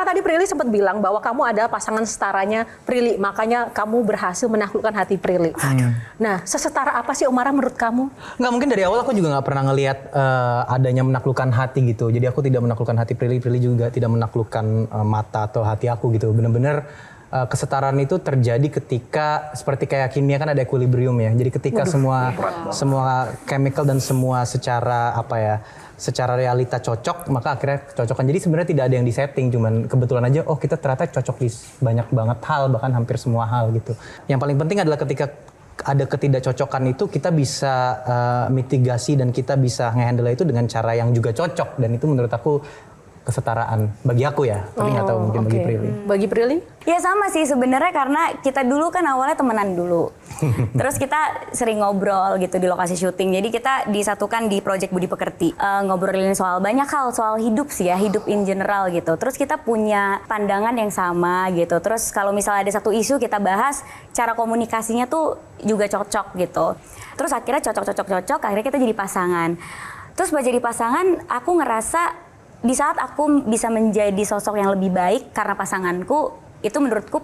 tadi Prilly sempat bilang bahwa kamu adalah pasangan setaranya Prilly, makanya kamu berhasil menaklukkan hati Prilly. Nah, sesetara apa sih Omara menurut kamu? Nggak, mungkin dari awal aku juga nggak pernah ngelihat adanya menaklukkan hati gitu. Jadi aku tidak menaklukkan hati Prilly, Prilly juga tidak menaklukkan mata atau hati aku gitu. Bener-bener kesetaraan itu terjadi ketika seperti kayak kimia kan ada equilibrium ya. Jadi ketika semua chemical dan semua secara realita cocok, maka akhirnya kecocokan. Jadi sebenarnya tidak ada yang disetting, cuman kebetulan aja kita ternyata cocok di banyak banget hal, bahkan hampir semua hal gitu. Yang paling penting adalah ketika ada ketidakcocokan itu kita bisa mitigasi dan kita bisa nge-handle itu dengan cara yang juga cocok, dan itu menurut aku kesetaraan bagi aku ya, tapi nggak tahu mungkin bagi Prilly. Bagi Prilly? Ya sama sih sebenarnya, karena kita dulu kan awalnya temenan dulu. Terus kita sering ngobrol gitu di lokasi syuting. Jadi kita disatukan di Project Budi Pekerti. Ngobrolin soal banyak hal, soal hidup sih ya, hidup in general gitu. Terus kita punya pandangan yang sama gitu. Terus kalau misalnya ada satu isu kita bahas, cara komunikasinya tuh juga cocok gitu. Terus akhirnya cocok, akhirnya kita jadi pasangan. Terus pas jadi pasangan, aku ngerasa di saat aku bisa menjadi sosok yang lebih baik karena pasanganku, itu menurutku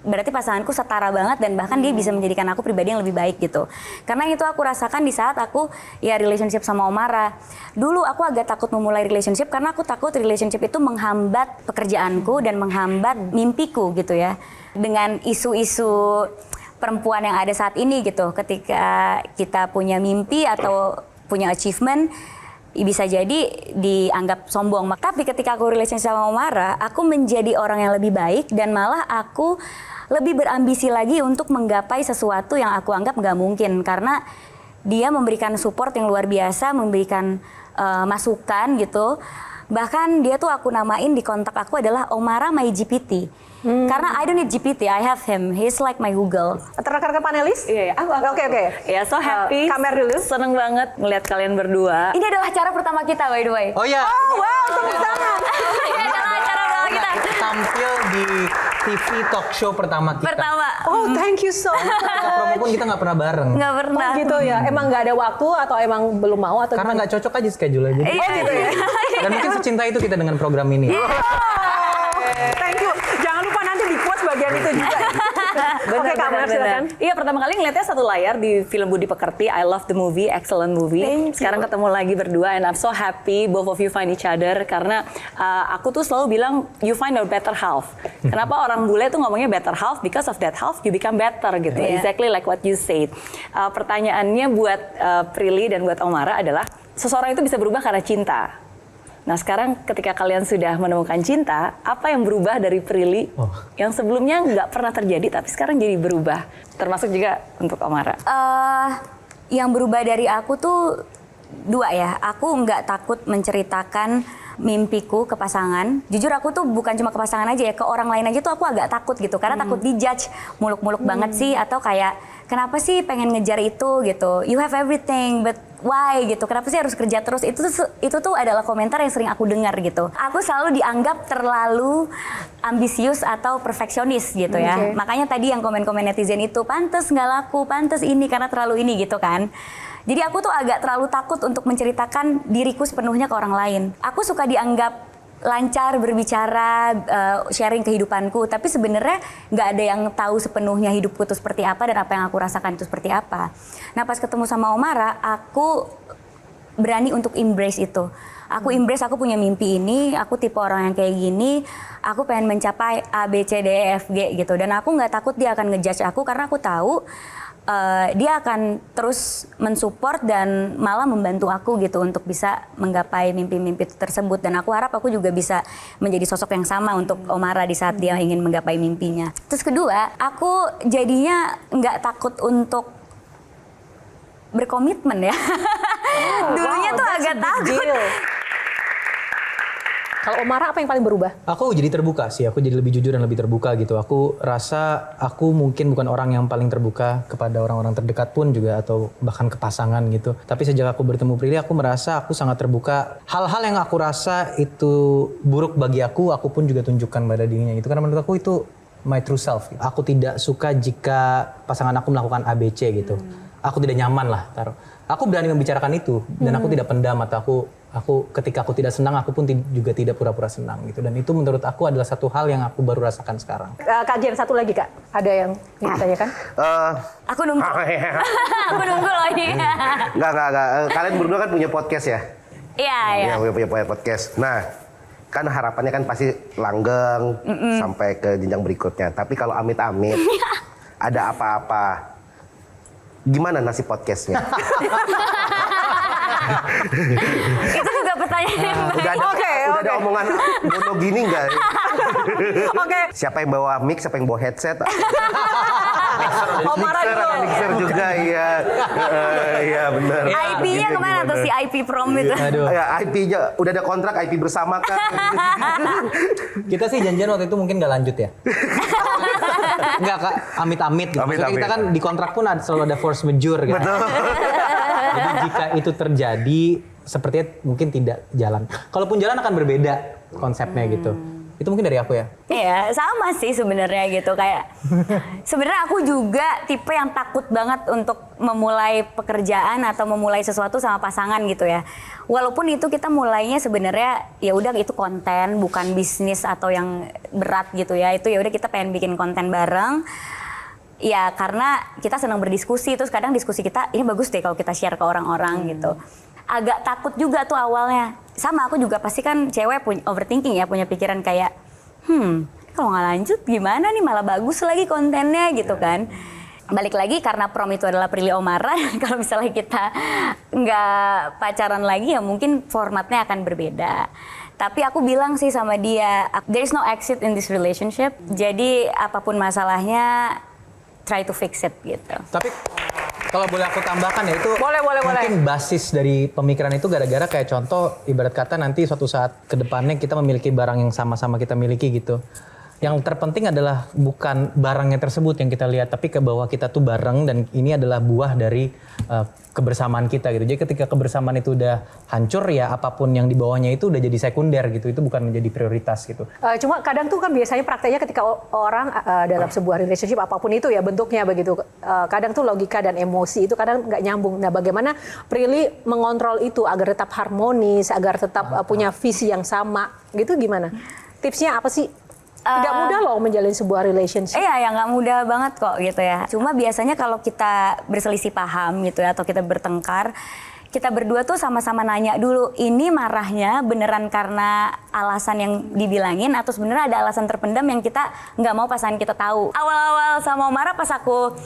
berarti pasanganku setara banget, dan bahkan dia bisa menjadikan aku pribadi yang lebih baik gitu. Karena itu aku rasakan di saat aku ya relationship sama Omara. Dulu aku agak takut memulai relationship karena aku takut relationship itu menghambat pekerjaanku dan menghambat mimpiku gitu ya. Dengan isu-isu perempuan yang ada saat ini gitu, ketika kita punya mimpi atau punya achievement, bisa jadi dianggap sombong. Tapi ketika aku relationship sama Omara, aku menjadi orang yang lebih baik, dan malah aku lebih berambisi lagi untuk menggapai sesuatu yang aku anggap nggak mungkin. Karena dia memberikan support yang luar biasa, memberikan masukan gitu. Bahkan dia tuh aku namain di kontak aku adalah Omara my GPT. Karena I don't need GPT, I have him. He's like my Google. Rekan-rekan panelis? Iya, Oke. Ya, so happy. Kamer dulu. Seneng banget ngeliat kalian berdua. Ini adalah acara pertama kita, by the way. Oh iya. Oh wow, tepuk tangan. Ini adalah acara pertama kita. Tampil di TV talk show pertama kita. Oh, thank you so much. Kita promo pun kita nggak pernah bareng. Nggak pernah. Oh gitu ya, emang nggak ada waktu atau emang belum mau atau Karena nggak cocok aja schedule aja. Iya, gitu ya? Dan mungkin secinta itu kita dengan program ini. Thank you. Jangan lupa nanti di quotes bagian itu juga. Oke, Kamer silakan. Iya, pertama kali ngeliatnya satu layar di film Budi Pekerti. I love the movie, excellent movie. Sekarang ketemu lagi berdua, and I'm so happy both of you find each other. Karena aku tuh selalu bilang, you find your better half. Kenapa orang bule tuh ngomongnya better half? Because of that half, you become better gitu. Exactly like what you said. Pertanyaannya buat Prilly dan buat Omara adalah, seseorang itu bisa berubah karena cinta. Nah sekarang ketika kalian sudah menemukan cinta, apa yang berubah dari Prilly yang sebelumnya nggak pernah terjadi tapi sekarang jadi berubah? Termasuk juga untuk Omara. Yang berubah dari aku tuh dua ya. Aku nggak takut menceritakan mimpiku ke pasangan. Jujur aku tuh bukan cuma ke pasangan aja ya, ke orang lain aja tuh aku agak takut gitu. Karena takut dijudge, muluk-muluk banget sih, atau kayak kenapa sih pengen ngejar itu gitu. You have everything but why gitu. Kenapa sih harus kerja terus? Itu tuh adalah komentar yang sering aku dengar gitu. Aku selalu dianggap terlalu ambisius atau perfeksionis gitu ya. Makanya tadi yang komen-komen netizen itu, pantes nggak laku, pantes ini karena terlalu ini gitu kan. Jadi aku tuh agak terlalu takut untuk menceritakan diriku sepenuhnya ke orang lain. Aku suka dianggap lancar berbicara, sharing kehidupanku, tapi sebenarnya nggak ada yang tahu sepenuhnya hidupku itu seperti apa dan apa yang aku rasakan itu seperti apa. Nah pas ketemu sama Omara, aku berani untuk embrace itu. Aku embrace, aku punya mimpi ini, aku tipe orang yang kayak gini, aku pengen mencapai A, B, C, D, E, F, G gitu. Dan aku nggak takut dia akan ngejudge aku karena aku tahu dia akan terus mensupport dan malah membantu aku gitu untuk bisa menggapai mimpi-mimpi tersebut. Dan aku harap aku juga bisa menjadi sosok yang sama untuk Omara di saat dia ingin menggapai mimpinya. Terus kedua, aku jadinya nggak takut untuk berkomitmen ya. Dulunya tuh agak takut. Kalau Omara apa yang paling berubah? Aku jadi terbuka sih, aku jadi lebih jujur dan lebih terbuka gitu. Aku rasa aku mungkin bukan orang yang paling terbuka kepada orang-orang terdekat pun juga, atau bahkan ke pasangan gitu. Tapi sejak aku bertemu Prilly, aku merasa aku sangat terbuka. Hal-hal yang aku rasa itu buruk bagi aku pun juga tunjukkan pada dirinya gitu. Karena menurut aku itu my true self. Aku tidak suka jika pasangan aku melakukan ABC gitu. aku tidak nyaman lah, taruh. Aku berani membicarakan itu dan aku tidak pendam atau aku ketika aku tidak senang aku pun juga tidak pura-pura senang gitu. Dan itu menurut aku adalah satu hal yang aku baru rasakan sekarang. Kak Jen, satu lagi Kak, ada yang ditanyakan? Aku nunggu. Aku nunggu loh ini. Enggak. Kalian berdua kan punya podcast ya? Iya. Iya, punya podcast. Nah, kan harapannya kan pasti langgeng sampai ke jenjang berikutnya. Tapi kalau amit-amit ada apa-apa, gimana nasib podcastnya? Itu juga pertanyaan yang baik. Udah ada omongan bodoh gini nggak? Oke. Siapa yang bawa mic, siapa yang bawa headset? Omara Mixer, ada mixer juga, iya. Iya benar. IP-nya kemana tuh si IP prom itu? Aduh. Ya, IP-nya udah ada kontrak IP bersama kan? Kita sih janjian waktu itu mungkin nggak lanjut ya. Enggak Kak, amit-amit gitu. Maksudnya kita kan di kontrak pun selalu ada force majeure kan. Betul. Jadi jika itu terjadi, sepertinya mungkin tidak jalan. Kalaupun jalan akan berbeda konsepnya gitu. Itu mungkin dari aku ya. Iya, sama sih sebenarnya gitu kayak. Sebenarnya aku juga tipe yang takut banget untuk memulai pekerjaan atau memulai sesuatu sama pasangan gitu ya. Walaupun itu kita mulainya sebenarnya ya udah itu konten, bukan bisnis atau yang berat gitu ya. Itu ya udah kita pengen bikin konten bareng. Ya karena kita senang berdiskusi, terus kadang diskusi kita ini bagus deh kalau kita share ke orang-orang gitu. Agak takut juga tuh awalnya. Sama aku juga pasti kan cewek punya overthinking ya, punya pikiran kayak kalau nggak lanjut gimana nih, malah bagus lagi kontennya gitu kan. Balik lagi karena prom itu adalah Prilly Omara, kalau misalnya kita nggak pacaran lagi ya mungkin formatnya akan berbeda. Tapi aku bilang sih sama dia, there is no exit in this relationship. Jadi apapun masalahnya, try to fix it gitu. Tapi kalau boleh aku tambahkan ya itu Boleh. mungkin basis dari pemikiran itu gara-gara kayak contoh ibarat kata nanti suatu saat ke depannya kita memiliki barang yang sama-sama kita miliki gitu. Yang terpenting adalah bukan barangnya tersebut yang kita lihat, tapi ke bawah kita tuh bareng dan ini adalah buah dari kebersamaan kita gitu. Jadi ketika kebersamaan itu udah hancur ya apapun yang di bawahnya itu udah jadi sekunder gitu. Itu bukan menjadi prioritas gitu. Cuma kadang tuh kan biasanya prakteknya ketika orang dalam sebuah relationship apapun itu ya bentuknya begitu. Kadang tuh logika dan emosi itu kadang nggak nyambung. Nah bagaimana Prilly mengontrol itu agar tetap harmonis, agar tetap punya visi yang sama gitu gimana? Tipsnya apa sih? Tidak mudah loh menjalin sebuah relationship. Iya, ya nggak mudah banget kok gitu ya. Cuma biasanya kalau kita berselisih paham gitu ya, atau kita bertengkar, kita berdua tuh sama-sama nanya dulu, ini marahnya beneran karena alasan yang dibilangin atau sebenarnya ada alasan terpendam yang kita nggak mau pasangan kita tahu. Awal-awal sama marah pas aku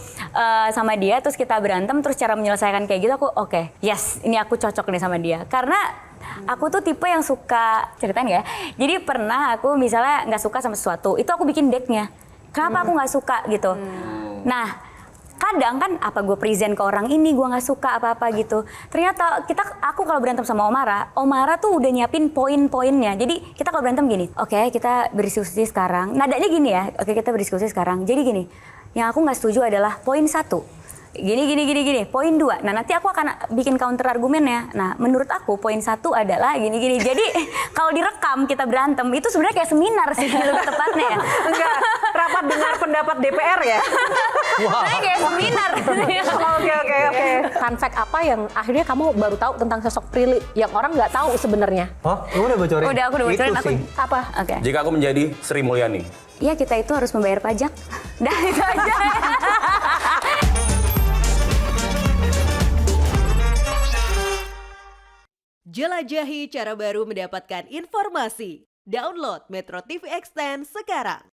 sama dia, terus kita berantem, terus cara menyelesaikan kayak gitu aku oke, yes, ini aku cocok nih sama dia. Karena aku tuh tipe yang suka ceritain ya. Jadi pernah aku misalnya nggak suka sama sesuatu, itu aku bikin decknya. Kenapa aku nggak suka gitu? Nah, kadang kan apa gue present ke orang ini gue nggak suka apa-apa gitu. Ternyata aku kalau berantem sama Omara tuh udah nyiapin poin-poinnya. Jadi kita kalau berantem gini, oke, kita berdiskusi sekarang. Nadanya gini ya, oke kita berdiskusi sekarang. Jadi gini, yang aku nggak setuju adalah poin 1. Gini. Poin 2. Nah, nanti aku akan bikin counter argumennya. Nah, menurut aku poin 1 adalah gini. Jadi, kalau direkam kita berantem, itu sebenarnya kayak seminar sih lebih tepatnya ya. Enggak, rapat dengar pendapat DPR ya? Sebenarnya kayak seminar. Oke. Fun fact apa yang akhirnya kamu baru tahu tentang sosok Prilly yang orang nggak tahu sebenarnya? Oh, lu udah bocorin? Udah, aku udah bocorin. Itu sih. Apa? Oke. Jika aku menjadi Sri Mulyani. Iya, kita itu harus membayar pajak. Dah, itu aja. Jelajahi cara baru mendapatkan informasi. Download Metro TV Extend sekarang.